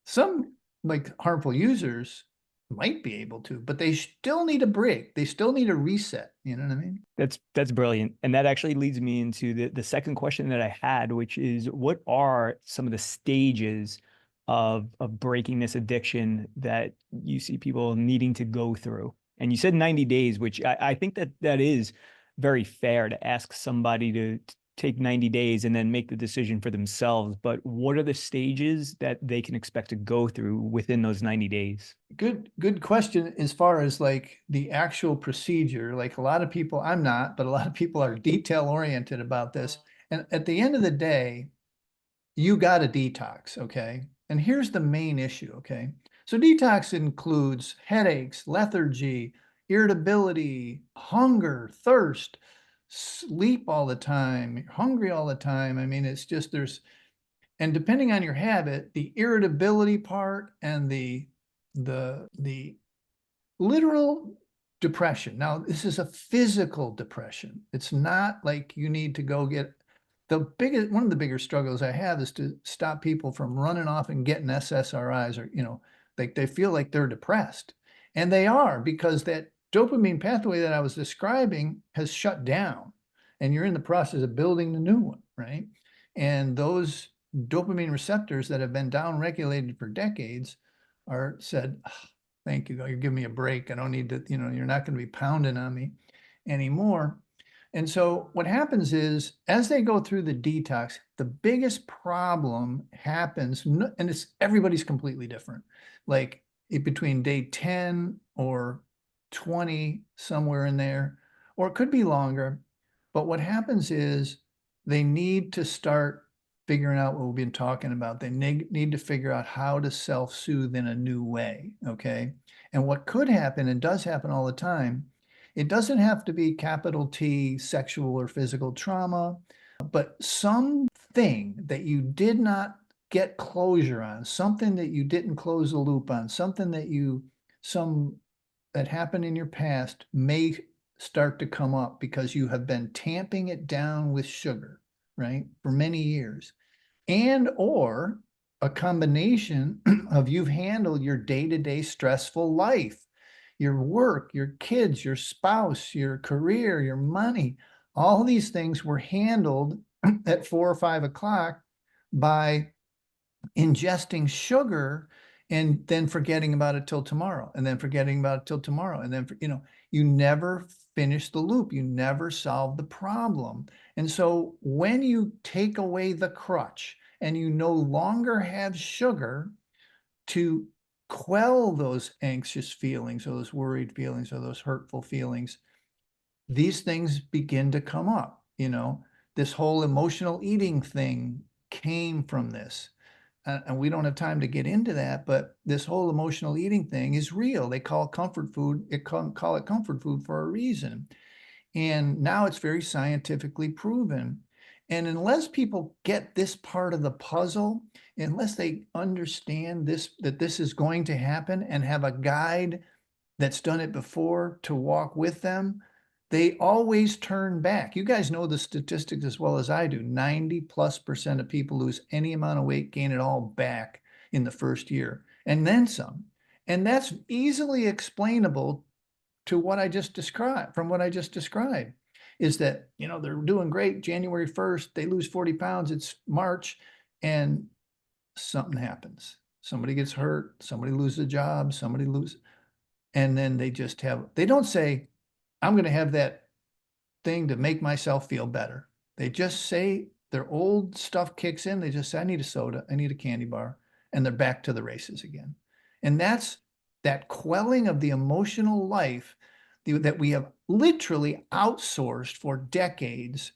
Some like harmful users might be able to, but they still need a break. They still need a reset. You know what I mean? That's brilliant. And that actually leads me into the second question that I had, which is, what are some of the stages of breaking this addiction that you see people needing to go through? And you said 90 days, which I think that is very fair to ask somebody to take 90 days and then make the decision for themselves. But what are the stages that they can expect to go through within those 90 days? Good question. As far as like the actual procedure, like a lot of people, I'm not, but a lot of people are detail oriented about this. And at the end of the day, you got a detox, okay? And here's the main issue, okay? So detox includes headaches, lethargy, irritability, hunger, thirst, sleep all the time, hungry all the time. I mean, it's just and depending on your habit, the irritability part and the literal depression. Now, this is a physical depression. It's not like you need to go get one of the bigger struggles I have is to stop people from running off and getting SSRIs, or, you know, like they feel like they're depressed. And they are, because that dopamine pathway that I was describing has shut down and you're in the process of building the new one, right? And those dopamine receptors that have been downregulated for decades are said, oh, thank you, you're giving me a break. I don't need to, you know, you're not going to be pounding on me anymore. And so what happens is, as they go through the detox, the biggest problem happens, and it's everybody's completely different. Like between day 10 or 20, somewhere in there, or it could be longer. But what happens is they need to start figuring out what we've been talking about. They need to figure out how to self-soothe in a new way, okay? And what could happen, and does happen all the time, it doesn't have to be capital T sexual or physical trauma, but something that you did not get closure on, something that you didn't close the loop on, something that happened in your past may start to come up because you have been tamping it down with sugar, right, for many years. And or a combination of you've handled your day-to-day stressful life, your work, your kids, your spouse, your career, your money. All these things were handled at 4 or 5 o'clock by ingesting sugar and then forgetting about it till tomorrow, and then forgetting about it till tomorrow. And then, you know, you never finish the loop. You never solve the problem. And so when you take away the crutch and you no longer have sugar to quell those anxious feelings or those worried feelings or those hurtful feelings, these things begin to come up. This whole emotional eating thing came from this. And we don't have time to get into that, but this whole emotional eating thing is real. They call it comfort food. Call it comfort food for a reason. And now it's very scientifically proven. And unless people get this part of the puzzle, unless they understand this, that this is going to happen and have a guide that's done it before to walk with them, they always turn back. You guys know the statistics as well as I do. 90+% of people lose any amount of weight, gain it all back in the first year, and then some. And that's easily explainable to what I just described, from what I just described, is that, they're doing great. January 1st, they lose 40 pounds. It's March, and something happens. Somebody gets hurt, somebody loses a job, somebody loses, and then they don't say, I'm going to have that thing to make myself feel better. They just say their old stuff kicks in. They just say, I need a soda, I need a candy bar, and they're back to the races again. And that's that quelling of the emotional life that we have literally outsourced for decades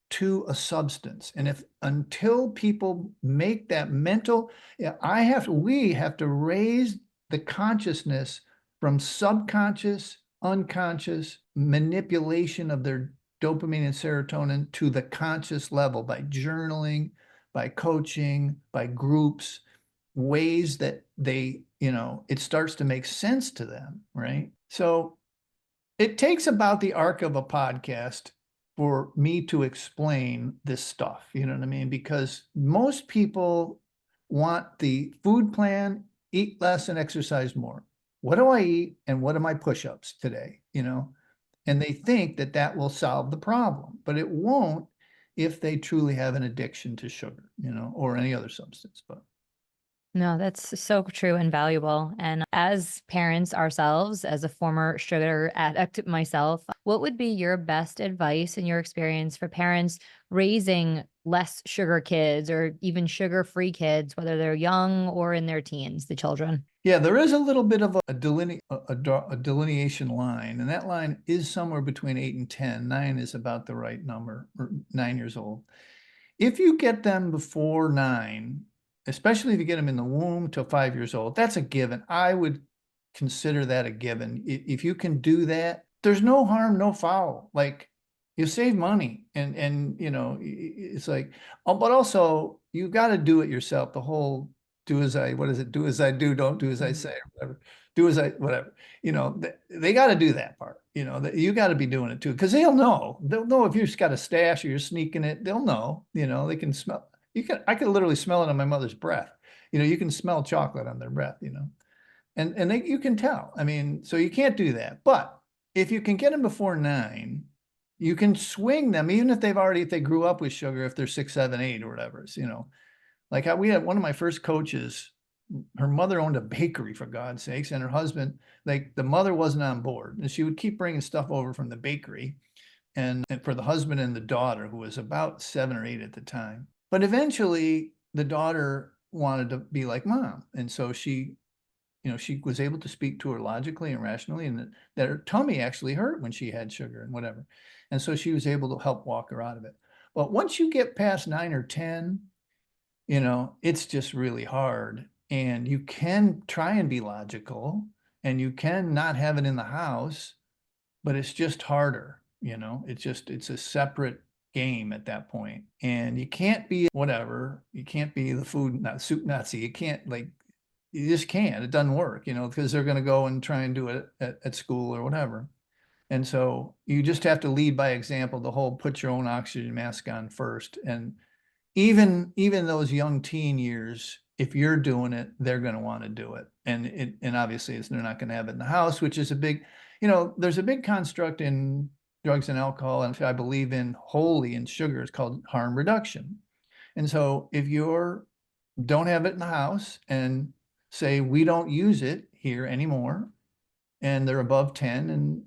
to a substance. And until people make that mental, we have to raise the consciousness from subconscious, unconscious manipulation of their dopamine and serotonin to the conscious level by journaling, by coaching, by groups, ways that it starts to make sense to them, right? So it takes about the arc of a podcast for me to explain this stuff, you know what I mean? Because most people want the food plan, eat less and exercise more. What do I eat and what are my push-ups today, And they think that will solve the problem, but it won't if they truly have an addiction to sugar, or any other substance. But No, that's so true and valuable. And as parents ourselves, as a former sugar addict myself, what would be your best advice in your experience for parents raising less sugar kids or even sugar-free kids, whether they're young or in their teens, the children? Yeah, there is a little bit of a delineation line, and that line is somewhere between 8 and 10. 9 is about the right number, or 9 years old. If you get them before 9, especially if you get them in the womb till 5 years old, that's a given. I would consider that a given. If you can do that, there's no harm, no foul. Like, you save money, and it's like, but also you got to do it yourself. The whole do as I, what is it? Do as I do, don't do as I say, or whatever. Do as I, whatever. They got to do that part. You got to be doing it too, because they'll know. They'll know if you've got a stash or you're sneaking it. They'll know. They can smell. I can literally smell it on my mother's breath. You can smell chocolate on their breath. And you can tell. I mean, so you can't do that. But if you can get them before 9, you can swing them, even if they grew up with sugar, if they're 6, 7, 8 or whatever. Like we had one of my first coaches, her mother owned a bakery, for God's sakes, and her husband, like, the mother wasn't on board, and she would keep bringing stuff over from the bakery, and for the husband and the daughter, who was about 7 or 8 at the time. But eventually the daughter wanted to be like mom, and so she was able to speak to her logically and rationally, and that her tummy actually hurt when she had sugar and whatever, and so she was able to help walk her out of it. But once you get past 9 or 10, it's just really hard. And you can try and be logical, and you can not have it in the house, but it's just harder. It's a separate game at that point. And you can't be whatever. You can't be the soup Nazi. You can't, like, you just can't. It doesn't work, because they're going to go and try and do it at school or whatever. And so you just have to lead by example, the whole put your own oxygen mask on first. And even those young teen years, if you're doing it, they're going to want to do it. And obviously they're not going to have it in the house, which is a big, there's a big construct in drugs and alcohol, and I believe in wholly in sugar, it's called harm reduction. And so if you don't have it in the house and say, we don't use it here anymore, and they're above 10, and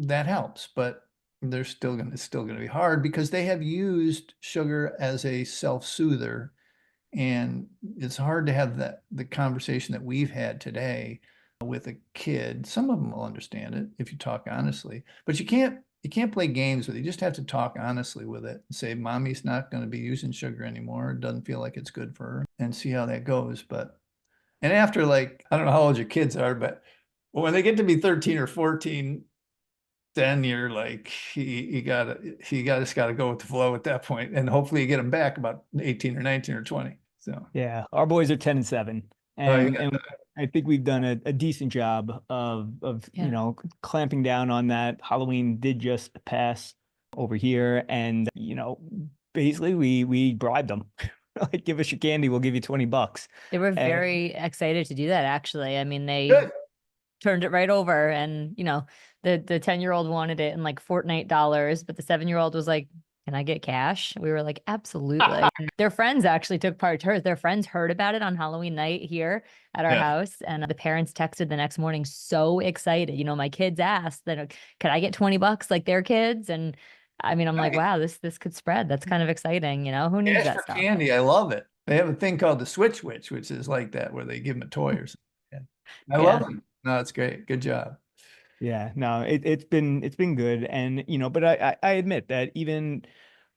that helps, but it's still going to be hard, because they have used sugar as a self-soother, and it's hard to have the conversation that we've had today with a kid. Some of them will understand it if you talk honestly, but you can't you can't play games with it. You just have to talk honestly with it and say, mommy's not going to be using sugar anymore. It doesn't feel like it's good for her, and see how that goes. And after, like, I don't know how old your kids are, but when they get to be 13 or 14, then you're like, you just gotta go with the flow at that point, and hopefully you get them back about 18 or 19 or 20. So Yeah, our boys are 10 and 7, and I think we've done a decent job of clamping down on that. Halloween did just pass over here, and basically we bribed them. Like, give us your candy, we'll give you $20. They were And very excited to do that, actually. I mean, they good. turned it right over, and the 10-year-old wanted it in like Fortnite dollars, but the 7-year-old was like, can I get cash? We were like, absolutely. And their friends actually took part. Their friends heard about it on Halloween night here at our house, and the parents texted the next morning so excited. My kids asked that, could I get $20 like their kids? And I mean, I'm like, wow, this could spread. That's kind of exciting. Who needs Cash that for stuff? candy, I love it. They have a thing called the Switch Witch, which is like that, where they give them a toy or something. I love it. No, it's great. Good job. Yeah, no, it's been good. And but I admit that even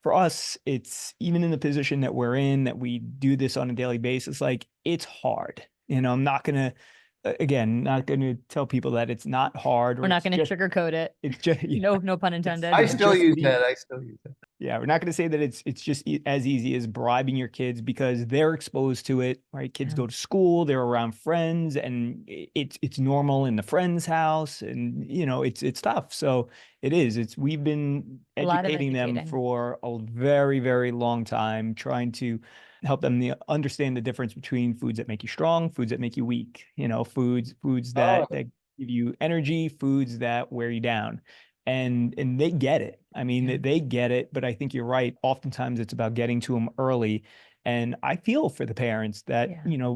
for us, it's even in the position that we're in, that we do this on a daily basis, like, it's hard. I'm not gonna tell people that it's not hard, or We're not going to just sugarcoat it. it's just No pun intended. I still use that. Yeah, we're not going to say that it's just as easy as bribing your kids, because they're exposed to it, right? Kids go to school, they're around friends, and it's normal in the friend's house, and it's tough. So we've been educating them for a very, very long time, trying to help them understand the difference between foods that make you strong, foods that make you weak, foods that give you energy, foods that wear you down. And they get it. I mean, they get it, but I think you're right. Oftentimes it's about getting to them early. And I feel for the parents that,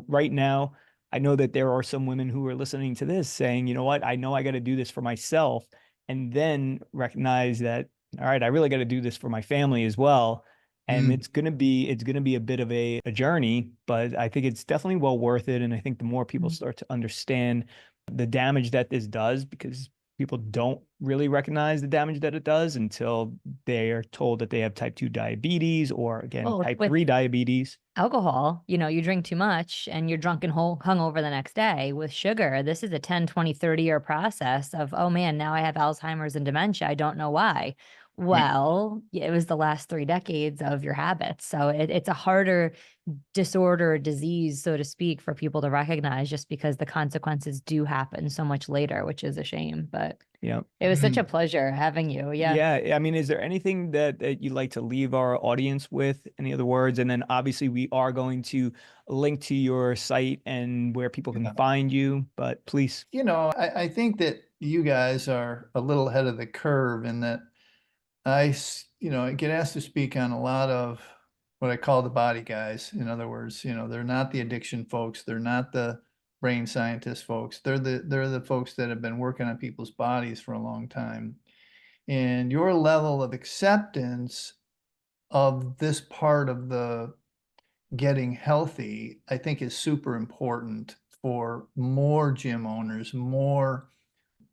right now, I know that there are some women who are listening to this saying, you know what, I know I got to do this for myself, and then recognize that, all right, I really got to do this for my family as well. And it's gonna be a bit of a journey, but I think it's definitely well worth it. And I think the more people start to understand the damage that this does, because people don't really recognize the damage that it does until they are told that they have type 2 diabetes, or type 3 diabetes. Alcohol, you drink too much and you're drunk and hungover the next day. With sugar, this is a 10, 20, 30-year process of, oh man, now I have Alzheimer's and dementia. I don't know why. Well, it was the last 3 decades of your habits. So it's a harder disorder, disease, so to speak, for people to recognize, just because the consequences do happen so much later, which is a shame. But it was such a pleasure having you. Yeah. I mean, is there anything that you'd like to leave our audience with? Any other words? And then obviously we are going to link to your site and where people can find you, but please. I think that you guys are a little ahead of the curve in that I get asked to speak on a lot of what I call the body guys. In other words, they're not the addiction folks. They're not the brain scientist folks. They're the folks that have been working on people's bodies for a long time. And your level of acceptance of this part of the getting healthy, I think, is super important for more gym owners, more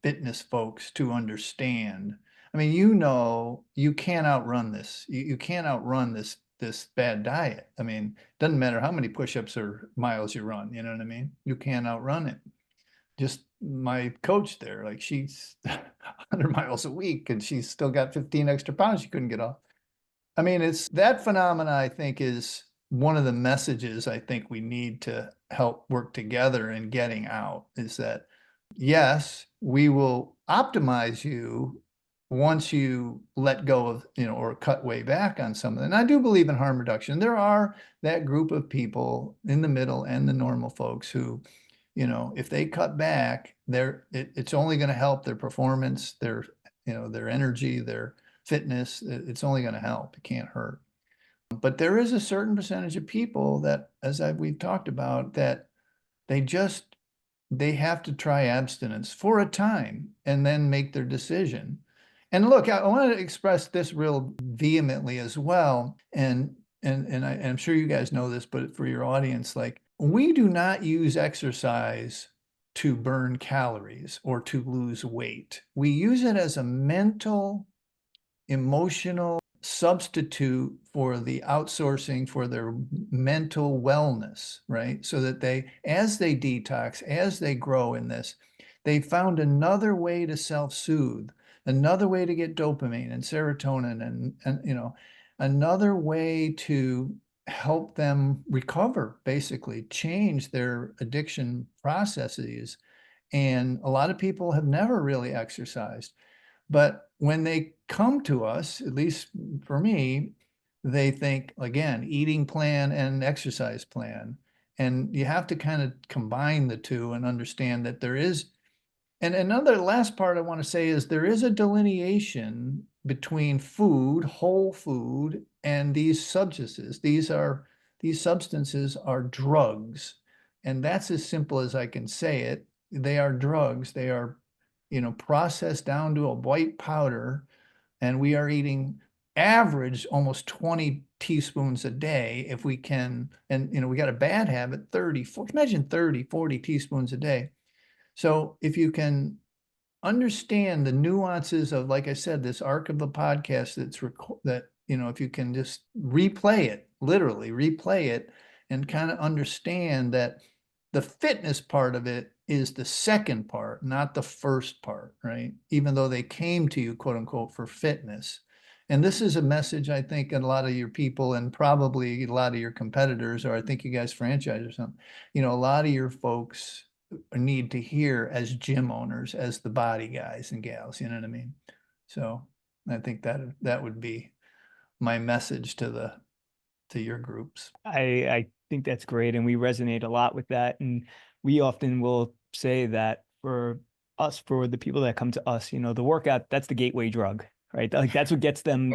fitness folks to understand. I mean, you can't outrun this. You can't outrun this bad diet. I mean, doesn't matter how many push-ups or miles you run, you know what I mean? You can't outrun it. Just my coach there, like, she's 100 miles a week and she's still got 15 extra pounds she couldn't get off. I mean, it's that phenomena, I think, is one of the messages I think we need to help work together in getting out, is that, yes, we will optimize you once you let go of, or cut way back on something. And I do believe in harm reduction. There are that group of people in the middle and the normal folks who, if they cut back, it's only going to help their performance, their energy, their fitness. It's only going to help. It can't hurt. But there is a certain percentage of people that, as we've talked about, that they have to try abstinence for a time and then make their decision. And look, I want to express this real vehemently as well. And I'm sure you guys know this, but for your audience, like, we do not use exercise to burn calories or to lose weight. We use it as a mental emotional substitute for the outsourcing for their mental wellness, right? So that they, as they detox, as they grow in this, they found another way to self-soothe, another way to get dopamine and serotonin and you know, another way to help them recover, basically change their addiction processes. And a lot of people have never really exercised. But when they come to us, at least for me, they think, again, eating plan and exercise plan. And you have to kind of combine the two and understand that there is, and another last part I want to say is there is a delineation between food, whole food, and these substances. These substances are drugs. And that's as simple as I can say it. They are drugs. They are, you know, processed down to a white powder, and we are eating average almost 20 teaspoons a day if we can. And, you know, we got a bad habit, 30, 40, imagine 30, 40 teaspoons a day. So if you can understand the nuances of, like I said, this arc of the podcast that, you know, if you can just replay it, literally replay it, and kind of understand that the fitness part of it is the second part, not the first part, right? Even though they came to you, quote unquote, for fitness. And this is a message I think a lot of your people and probably a lot of your competitors, or I think you guys franchise or something, you know, a lot of your folks need to hear as gym owners, as the body guys and gals, you know what I mean? So I think that would be my message to your groups. I think that's great. And we resonate a lot with that. And we often will say that for us, for the people that come to us, you know, the workout, that's the gateway drug, right? Like that's what gets them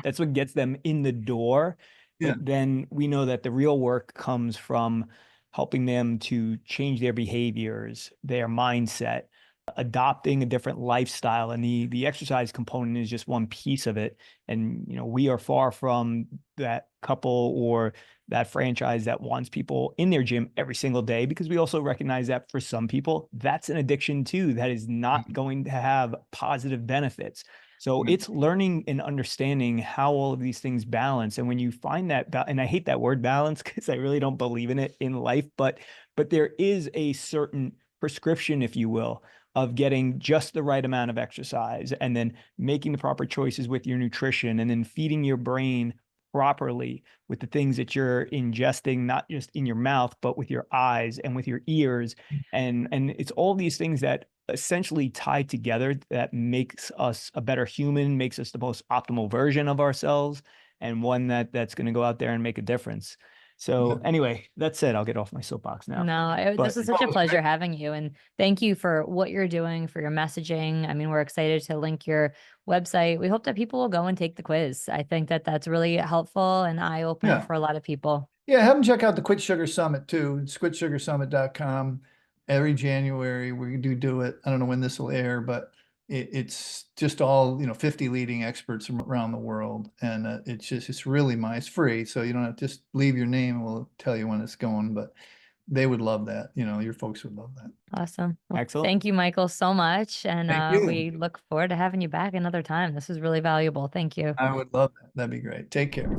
in the door. Yeah. But then we know that the real work comes from helping them to change their behaviors, their mindset, adopting a different lifestyle. And the exercise component is just one piece of it. And, you know, we are far from that couple or that franchise that wants people in their gym every single day, because we also recognize that for some people, that's an addiction too, that is not going to have positive benefits. So it's learning and understanding how all of these things balance. And when you find that, and I hate that word balance because I really don't believe in it in life, but there is a certain prescription, if you will, of getting just the right amount of exercise and then making the proper choices with your nutrition and then feeding your brain properly with the things that you're ingesting, not just in your mouth, but with your eyes and with your ears. And it's all these things that essentially tie together that makes us a better human, makes us the most optimal version of ourselves, and one that's going to go out there and make a difference. So anyway, that's it. I'll get off my soapbox now. No, this is such a pleasure having you. And thank you for what you're doing, for your messaging. I mean, we're excited to link your website. We hope that people will go and take the quiz. I think that that's really helpful and eye-opening for a lot of people. Yeah, have them check out the Quit Sugar Summit too. It's quitsugarsummit.com. Every January we do it. I don't know when this will air, but it's just all, you know, 50 leading experts from around the world. And it's really it's free. So you don't have to just leave your name and we'll tell you when it's going, but they would love that. You know, your folks would love that. Awesome. Well, excellent. Thank you, Michael, so much. And Thank you. we look forward to having you back another time. This was really valuable. Thank you. I would love that. That'd be great. Take care.